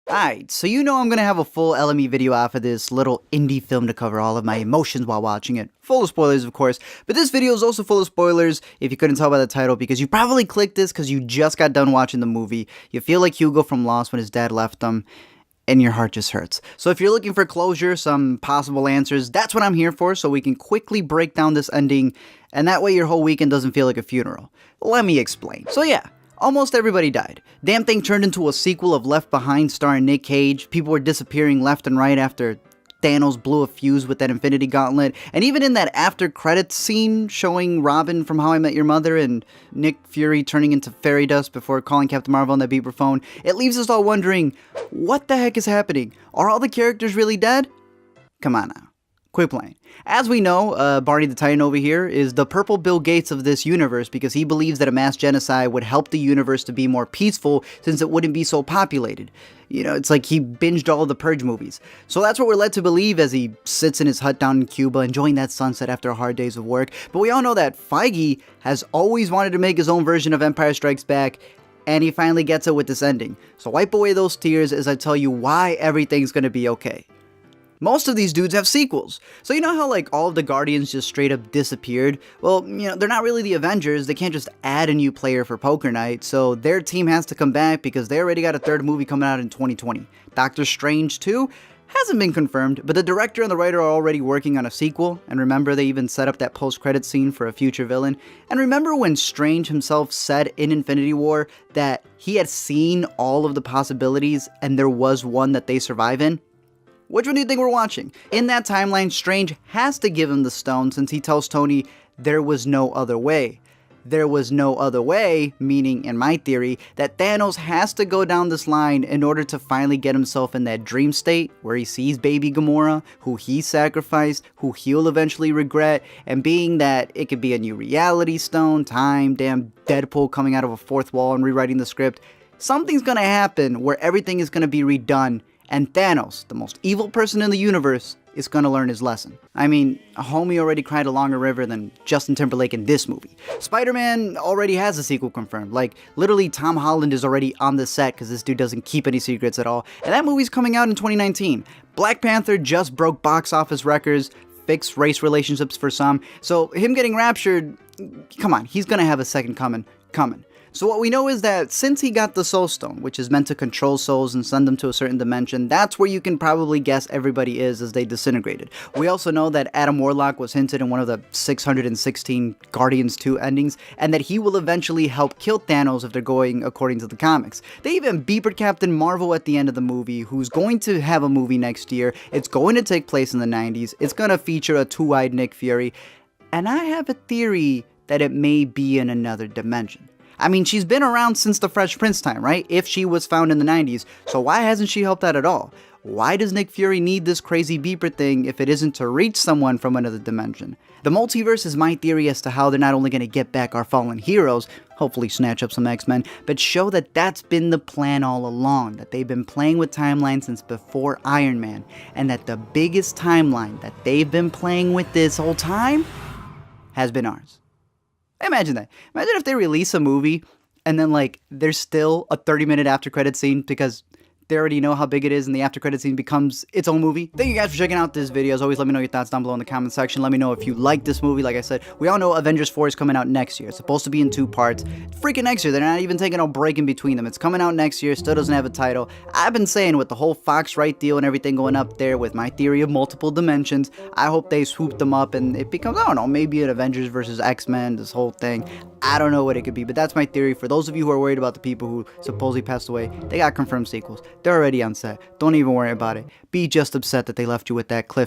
Alright, so you know I'm gonna have a full LME video after this little indie film to cover all of my emotions while watching it. Full of spoilers, of course, but this video is also full of spoilers, if you couldn't tell by the title, because you probably clicked this because you just got done watching the movie, you feel like Hugo from Lost when his dad left him, and your heart just hurts. So if you're looking for closure, some possible answers, that's what I'm here for, so we can quickly break down this ending, and that way your whole weekend doesn't feel like a funeral. Let me explain. So yeah. Almost everybody died. Damn thing turned into a sequel of Left Behind starring Nick Cage. People were disappearing left and right after Thanos blew a fuse with that Infinity Gauntlet. And even in that after credits scene showing Robin from How I Met Your Mother and Nick Fury turning into fairy dust before calling Captain Marvel on that beeper phone, it leaves us all wondering, what the heck is happening? Are all the characters really dead? Come on now. Quit playing. As we know, Barney the Titan over here is the purple Bill Gates of this universe because he believes that a mass genocide would help the universe to be more peaceful since it wouldn't be so populated. You know, it's like he binged all of the Purge movies. So that's what we're led to believe as he sits in his hut down in Cuba enjoying that sunset after hard days of work. But we all know that Feige has always wanted to make his own version of Empire Strikes Back, and he finally gets it with this ending. So wipe away those tears as I tell you why everything's gonna be okay. Most of these dudes have sequels. So you know how like all of the Guardians just straight up disappeared? Well, you know, they're not really the Avengers. They can't just add a new player for Poker Night. So their team has to come back because they already got a third movie coming out in 2020. Doctor Strange 2 hasn't been confirmed, but the director and the writer are already working on a sequel. And remember, they even set up that post-credit scene for a future villain. And remember when Strange himself said in Infinity War that he had seen all of the possibilities and there was one that they survive in? Which one do you think we're watching? In that timeline, Strange has to give him the stone since he tells Tony there was no other way. There was no other way, meaning, in my theory, that Thanos has to go down this line in order to finally get himself in that dream state where he sees baby Gamora, who he sacrificed, who he'll eventually regret, and being that it could be a new reality stone, time, damn Deadpool coming out of a fourth wall and rewriting the script, something's gonna happen where everything is gonna be redone. And Thanos, the most evil person in the universe, is gonna learn his lesson. I mean, a homie already cried a longer river than Justin Timberlake in this movie. Spider-Man already has a sequel confirmed. Like, literally Tom Holland is already on the set because this dude doesn't keep any secrets at all. And that movie's coming out in 2019. Black Panther just broke box office records, fixed race relationships for some. So him getting raptured, come on, he's gonna have a second coming. So what we know is that since he got the Soul Stone, which is meant to control souls and send them to a certain dimension, that's where you can probably guess everybody is as they disintegrated. We also know that Adam Warlock was hinted in one of the 616 Guardians 2 endings, and that he will eventually help kill Thanos if they're going according to the comics. They even beepered Captain Marvel at the end of the movie, who's going to have a movie next year. It's going to take place in the 90s. It's going to feature a two-eyed Nick Fury, and I have a theory that it may be in another dimension. I mean, she's been around since the Fresh Prince time, right? If she was found in the 90s, so why hasn't she helped out at all? Why does Nick Fury need this crazy beeper thing if it isn't to reach someone from another dimension? The multiverse is my theory as to how they're not only going to get back our fallen heroes, hopefully snatch up some X-Men, but show that that's been the plan all along, that they've been playing with timelines since before Iron Man, and that the biggest timeline that they've been playing with this whole time has been ours. Imagine that. Imagine if they release a movie and then like there's still a 30-minute after credit scene because they already know how big it is and the after credit scene becomes its own movie. Thank you guys for checking out this video. As always, let me know your thoughts down below in the comment section. Let me know if you like this movie. Like I said, we all know Avengers 4 is coming out next year. It's supposed to be in 2 parts. Freaking next year. They're not even taking a break in between them. It's coming out next year. Still doesn't have a title. I've been saying with the whole Fox right deal and everything going up there with my theory of multiple dimensions, I hope they swoop them up and it becomes, I don't know, maybe an Avengers versus X-Men, this whole thing. I don't know what it could be, but that's my theory. For those of you who are worried about the people who supposedly passed away, they got confirmed sequels. They're already on set. Don't even worry about it. Be just upset that they left you with that cliff.